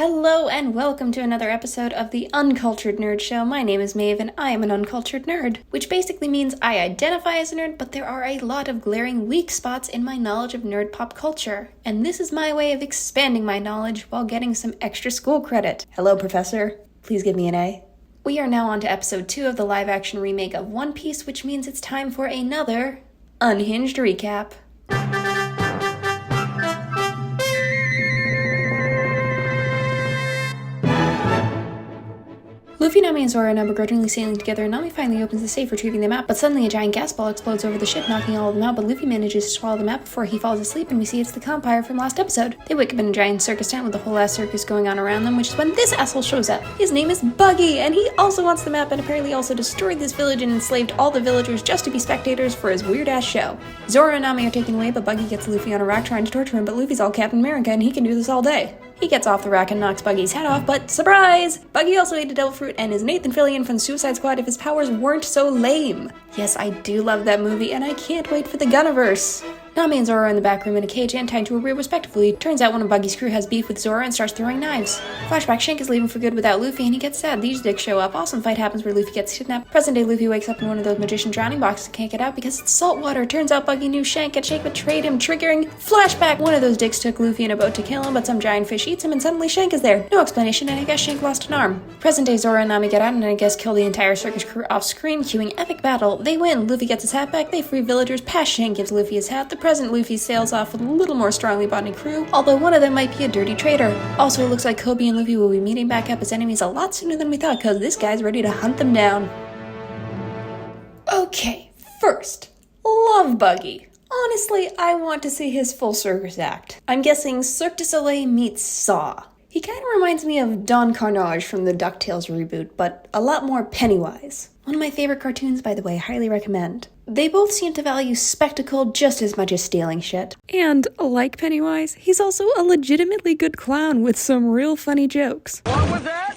Hello and welcome to another episode of the Uncultured Nerd Show. My name is Maeve and I am an uncultured nerd, which basically means I identify as a nerd, but there are a lot of glaring weak spots in my knowledge of nerd pop culture. And this is my way of expanding my knowledge while getting some extra school credit. Hello, Professor. Please give me an A. We are now on to episode 2 of the live-action remake of One Piece, which means it's time for another Unhinged recap. Luffy, Nami, and Zoro are now begrudgingly sailing together, and Nami finally opens the safe, retrieving the map, but suddenly a giant gas ball explodes over the ship, knocking all of them out, but Luffy manages to swallow the map before he falls asleep, and we see it's the Compire from last episode. They wake up in a giant circus tent with a whole ass circus going on around them, which is when this asshole shows up. His name is Buggy, and he also wants the map, and apparently also destroyed this village and enslaved all the villagers just to be spectators for his weird ass show. Zoro and Nami are taken away, but Buggy gets Luffy on a rack trying to torture him, but Luffy's all Captain America, and he can do this all day. He gets off the rack and knocks Buggy's head off, but surprise! Buggy also ate a devil fruit and is Nathan Fillion from Suicide Squad if his powers weren't so lame. Yes, I do love that movie, and I can't wait for the Gunniverse. Nami and Zoro are in the back room in a cage and tied to a rear respectively. Turns out one of Buggy's crew has beef with Zoro and starts throwing knives. Flashback, Shank is leaving for good without Luffy and he gets sad. These dicks show up. Awesome fight happens where Luffy gets kidnapped. Present day Luffy wakes up in one of those magician drowning boxes and can't get out because it's salt water. Turns out Buggy knew Shank and Shank betrayed him, triggering flashback. One of those dicks took Luffy in a boat to kill him, but some giant fish eats him and suddenly Shank is there. No explanation, and I guess Shank lost an arm. Present day Zoro and Nami get out and I guess kill the entire circus crew off screen, cueing epic battle. They win. Luffy gets his hat back. They free villagers. Past Shank gives Luffy his hat. The present Luffy sails off with a little more strongly bonded crew, although one of them might be a dirty traitor. Also, it looks like Kobe and Luffy will be meeting back up as enemies a lot sooner than we thought, because this guy's ready to hunt them down. Okay, first, love Buggy. Honestly, I want to see his full circus act. I'm guessing Cirque du Soleil meets Saw. He kind of reminds me of Don Carnage from the DuckTales reboot, but a lot more Pennywise. One of my favorite cartoons, by the way, highly recommend. They both seem to value spectacle just as much as stealing shit. And, like Pennywise, he's also a legitimately good clown with some real funny jokes. What was that?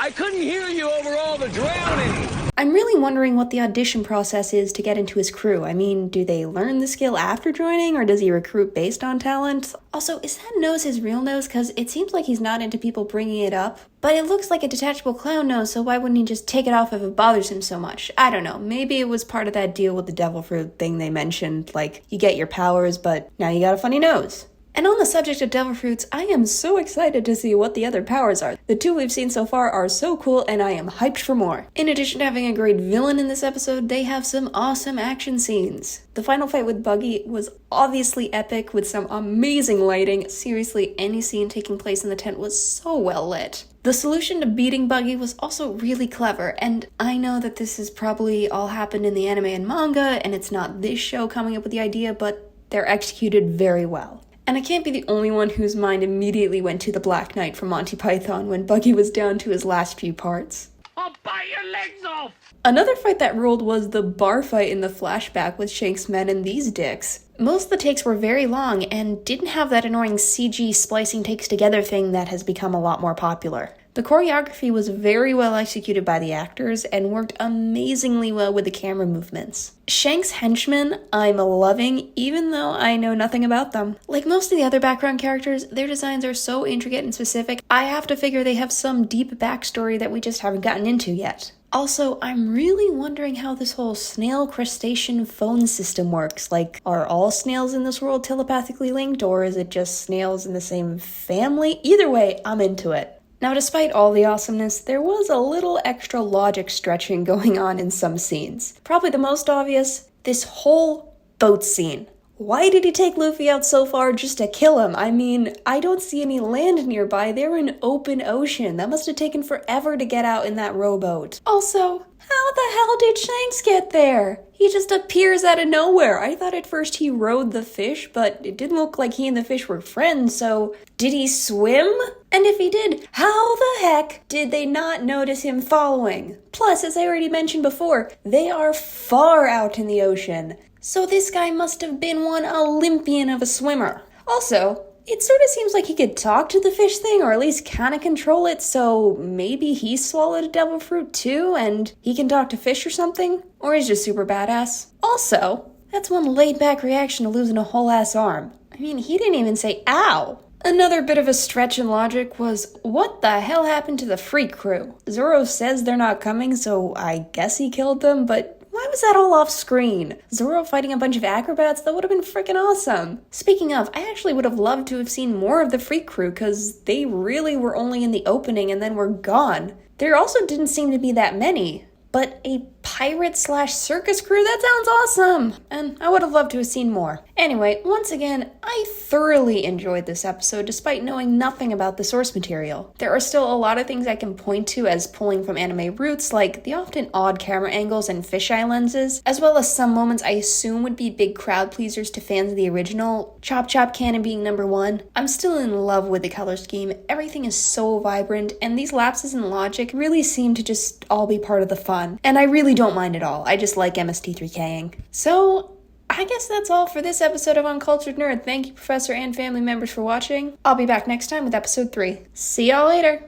I couldn't hear you over all the drowning. I'm really wondering what the audition process is to get into his crew. I mean, do they learn the skill after joining, or does he recruit based on talent? Also, is that nose his real nose? Because it seems like he's not into people bringing it up. But it looks like a detachable clown nose, so why wouldn't he just take it off if it bothers him so much? I don't know. Maybe it was part of that deal with the devil fruit thing they mentioned. Like, you get your powers, but now you got a funny nose. And on the subject of devil fruits, I am so excited to see what the other powers are. The two we've seen so far are so cool, and I am hyped for more. In addition to having a great villain in this episode, they have some awesome action scenes. The final fight with Buggy was obviously epic with some amazing lighting. Seriously, any scene taking place in the tent was so well lit. The solution to beating Buggy was also really clever, and I know that this has probably all happened in the anime and manga, and it's not this show coming up with the idea, but they're executed very well. And I can't be the only one whose mind immediately went to the Black Knight from Monty Python when Buggy was down to his last few parts. I'll bite your legs off! Another fight that ruled was the bar fight in the flashback with Shank's men and these dicks. Most of the takes were very long and didn't have that annoying CG splicing takes together thing that has become a lot more popular. The choreography was very well executed by the actors and worked amazingly well with the camera movements. Shank's henchmen, I'm loving, even though I know nothing about them. Like most of the other background characters, their designs are so intricate and specific, I have to figure they have some deep backstory that we just haven't gotten into yet. Also, I'm really wondering how this whole snail crustacean phone system works. Like, are all snails in this world telepathically linked, or is it just snails in the same family? Either way, I'm into it. Now, despite all the awesomeness, there was a little extra logic stretching going on in some scenes. Probably the most obvious, this whole boat scene. Why did he take Luffy out so far just to kill him? I mean, I don't see any land nearby. They're in open ocean. That must have taken forever to get out in that rowboat. Also, how the hell did Shanks get there? He just appears out of nowhere. I thought at first he rode the fish, but it didn't look like he and the fish were friends, so did he swim? And if he did, how the heck did they not notice him following? Plus, as I already mentioned before, they are far out in the ocean. So this guy must have been one Olympian of a swimmer. Also, it sort of seems like he could talk to the fish thing, or at least kind of control it, so maybe he swallowed a devil fruit too, and he can talk to fish or something? Or he's just super badass. Also, that's one laid-back reaction to losing a whole-ass arm. I mean, he didn't even say ow. Another bit of a stretch in logic was, what the hell happened to the Freak Crew? Zoro says they're not coming, so I guess he killed them, but why was that all off screen? Zoro fighting a bunch of acrobats? That would have been freaking awesome. Speaking of, I actually would have loved to have seen more of the Freak Crew, because they really were only in the opening and then were gone. There also didn't seem to be that many. But a pirate/circus crew? That sounds awesome! And I would have loved to have seen more. Anyway, once again, I thoroughly enjoyed this episode despite knowing nothing about the source material. There are still a lot of things I can point to as pulling from anime roots, like the often odd camera angles and fisheye lenses, as well as some moments I assume would be big crowd pleasers to fans of the original, Chop Chop Cannon being number one. I'm still in love with the color scheme, everything is so vibrant, and these lapses in logic really seem to just all be part of the fun. And I really don't mind at all. I just like MST3King. So, I guess that's all for this episode of Uncultured Nerd. Thank you, Professor and family members, for watching. I'll be back next time with episode 3. See y'all later!